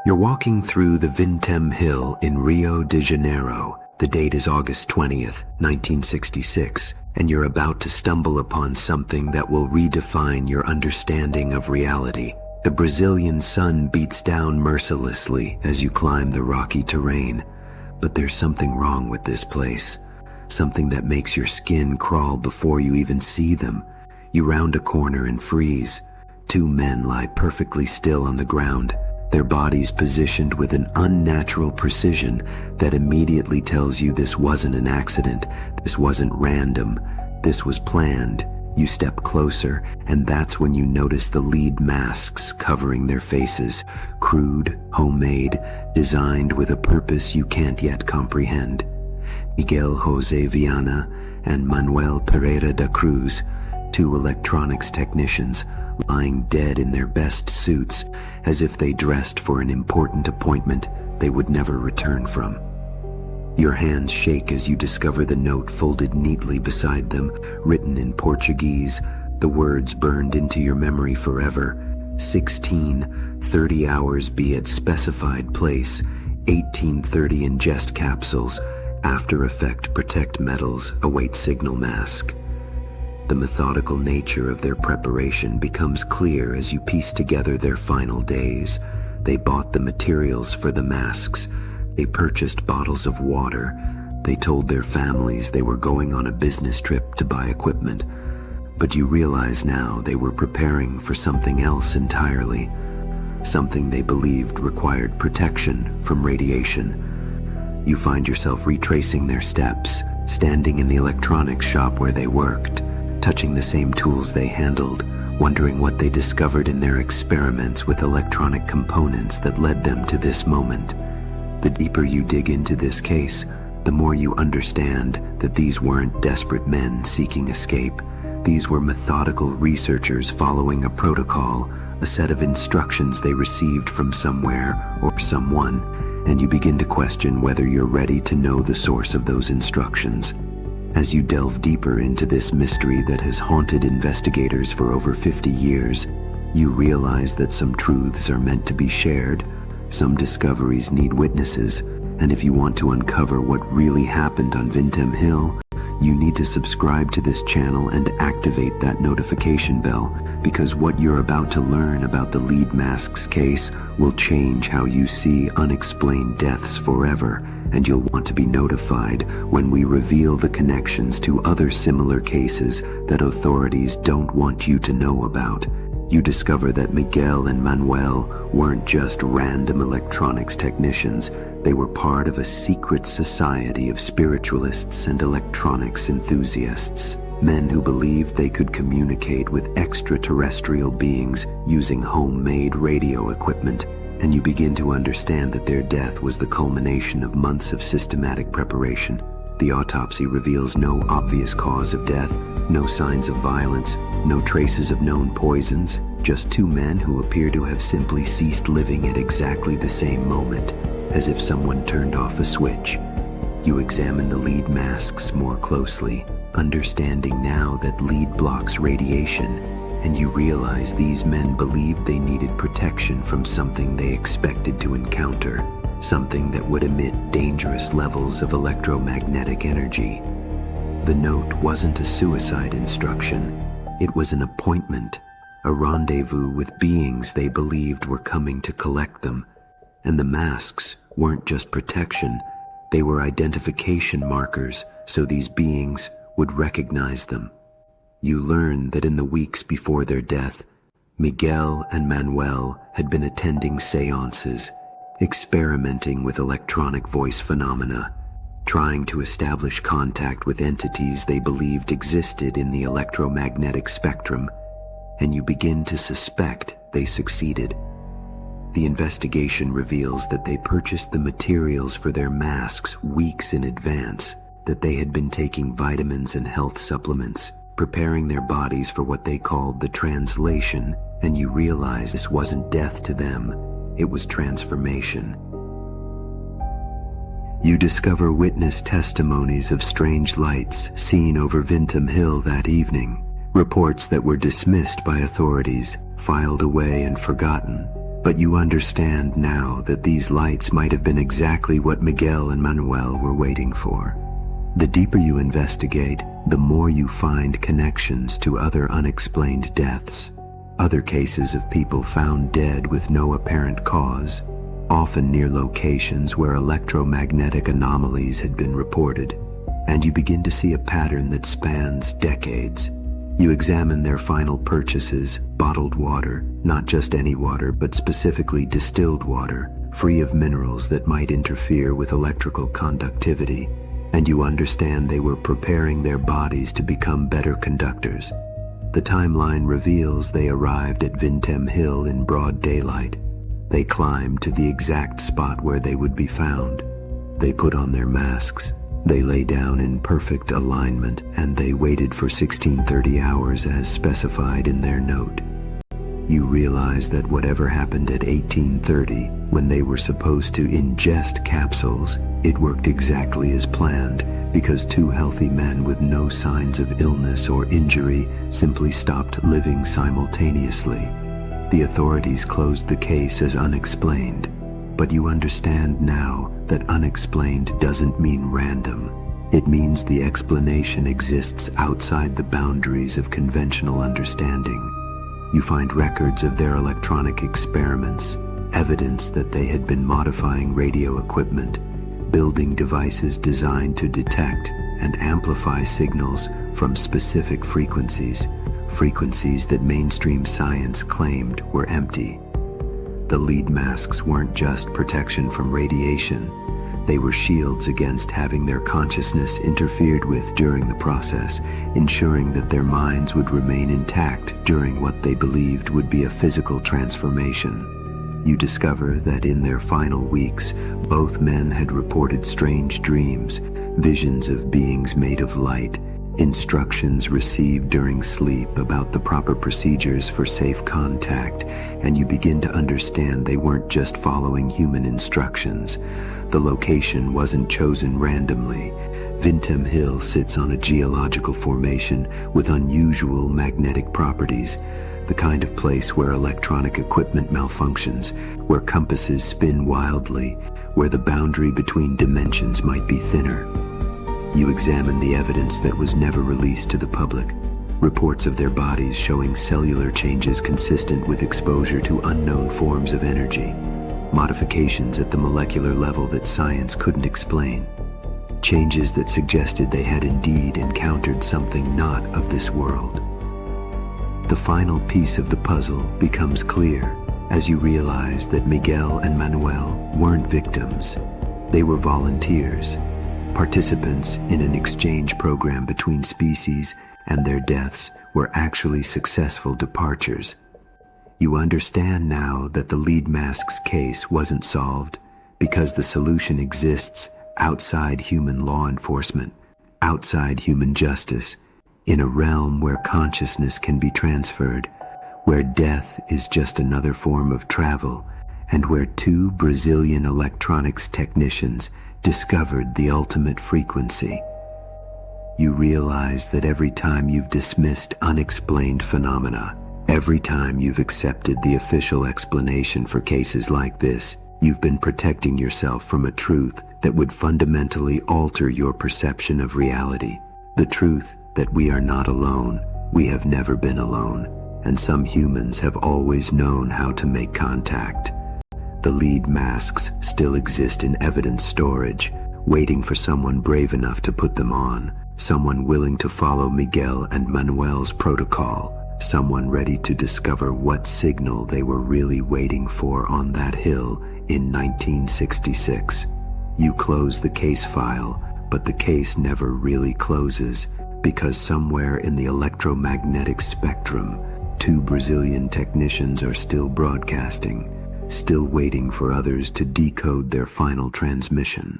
You're walking through the Vintem Hill in Rio de Janeiro. The date is August 20th, 1966, and you're about to stumble upon something that will redefine your understanding of reality. The Brazilian sun beats down mercilessly as you climb the rocky terrain. But there's something wrong with this place. Something that makes your skin crawl before you even see them. You round a corner and freeze. Two men lie perfectly still on the ground, their bodies positioned with an unnatural precision that immediately tells you this wasn't an accident, this wasn't random, this was planned. You step closer, and that's when you notice the lead masks covering their faces, crude, homemade, designed with a purpose you can't yet comprehend. Miguel Jose Viana and Manuel Pereira da Cruz, two electronics technicians, lying dead in their best suits, as if they dressed for an important appointment they would never return from. Your hands shake as you discover the note folded neatly beside them, written in Portuguese, the words burned into your memory forever. 16:30 hours be at specified place, 18:30 ingest capsules, after effect protect metals, await signal mask. The methodical nature of their preparation becomes clear as you piece together their final days. They bought the materials for the masks. They purchased bottles of water. They told their families they were going on a business trip to buy equipment. But you realize now they were preparing for something else entirely. Something they believed required protection from radiation. You find yourself retracing their steps, standing in the electronics shop where they worked, touching the same tools they handled, wondering what they discovered in their experiments with electronic components that led them to this moment. The deeper you dig into this case, the more you understand that these weren't desperate men seeking escape. These were methodical researchers following a protocol, a set of instructions they received from somewhere or someone, and you begin to question whether you're ready to know the source of those instructions. As you delve deeper into this mystery that has haunted investigators for over 50 years, you realize that some truths are meant to be shared, some discoveries need witnesses, and if you want to uncover what really happened on Vintem Hill, you need to subscribe to this channel and activate that notification bell, because what you're about to learn about the lead masks case will change how you see unexplained deaths forever, and you'll want to be notified when we reveal the connections to other similar cases that authorities don't want you to know about. You discover that Miguel and Manuel weren't just random electronics technicians. They were part of a secret society of spiritualists and electronics enthusiasts, men who believed they could communicate with extraterrestrial beings using homemade radio equipment. And you begin to understand that their death was the culmination of months of systematic preparation. The autopsy reveals no obvious cause of death, no signs of violence, no traces of known poisons, just two men who appear to have simply ceased living at exactly the same moment, as if someone turned off a switch. You examine the lead masks more closely, understanding now that lead blocks radiation, and you realize these men believed they needed protection from something they expected to encounter, something that would emit dangerous levels of electromagnetic energy. The note wasn't a suicide instruction. It was an appointment, a rendezvous with beings they believed were coming to collect them. And the masks weren't just protection, they were identification markers so these beings would recognize them. You learn that in the weeks before their death, Miguel and Manuel had been attending seances, experimenting with electronic voice phenomena, trying to establish contact with entities they believed existed in the electromagnetic spectrum, and you begin to suspect they succeeded. The investigation reveals that they purchased the materials for their masks weeks in advance, that they had been taking vitamins and health supplements, preparing their bodies for what they called the translation, and you realize this wasn't death to them, it was transformation. You discover witness testimonies of strange lights seen over Vintem Hill that evening, reports that were dismissed by authorities, filed away and forgotten, But you understand now that these lights might have been exactly what Miguel and Manuel were waiting for. The deeper you investigate, the more you find connections to other unexplained deaths, other cases of people found dead with no apparent cause, often near locations where electromagnetic anomalies had been reported, and you begin to see a pattern that spans decades. You examine their final purchases, bottled water, not just any water, but specifically distilled water, free of minerals that might interfere with electrical conductivity, and you understand they were preparing their bodies to become better conductors. The timeline reveals they arrived at Vintem Hill in broad daylight. They climbed to the exact spot where they would be found. They put on their masks. They lay down in perfect alignment, and they waited for 1630 hours as specified in their note. You realize that whatever happened at 1830, when they were supposed to ingest capsules, it worked exactly as planned, because two healthy men with no signs of illness or injury simply stopped living simultaneously. The authorities closed the case as unexplained, but you understand now that unexplained doesn't mean random. It means the explanation exists outside the boundaries of conventional understanding. You find records of their electronic experiments, evidence that they had been modifying radio equipment, building devices designed to detect and amplify signals from specific frequencies, frequencies that mainstream science claimed were empty. The lead masks weren't just protection from radiation, they were shields against having their consciousness interfered with during the process, ensuring that their minds would remain intact during what they believed would be a physical transformation. You discover that in their final weeks, both men had reported strange dreams, visions of beings made of light, instructions received during sleep about the proper procedures for safe contact, and you begin to understand they weren't just following human instructions. The location wasn't chosen randomly. Vintem Hill sits on a geological formation with unusual magnetic properties, the kind of place where electronic equipment malfunctions, where compasses spin wildly, where the boundary between dimensions might be thinner. You examine the evidence that was never released to the public, reports of their bodies showing cellular changes consistent with exposure to unknown forms of energy, modifications at the molecular level that science couldn't explain, changes that suggested they had indeed encountered something not of this world. The final piece of the puzzle becomes clear as you realize that Miguel and Manuel weren't victims. They were volunteers, participants in an exchange program between species, and their deaths were actually successful departures. You understand now that the lead mask's case wasn't solved because the solution exists outside human law enforcement, outside human justice, in a realm where consciousness can be transferred, where death is just another form of travel, and where two Brazilian electronics technicians discovered the ultimate frequency. You realize that every time you've dismissed unexplained phenomena, every time you've accepted the official explanation for cases like this, you've been protecting yourself from a truth that would fundamentally alter your perception of reality. The truth that we are not alone, we have never been alone, and some humans have always known how to make contact. The lead masks still exist in evidence storage, waiting for someone brave enough to put them on, someone willing to follow Miguel and Manuel's protocol, someone ready to discover what signal they were really waiting for on that hill in 1966. You close the case file, but the case never really closes, because somewhere in the electromagnetic spectrum, two Brazilian technicians are still broadcasting, still waiting for others to decode their final transmission.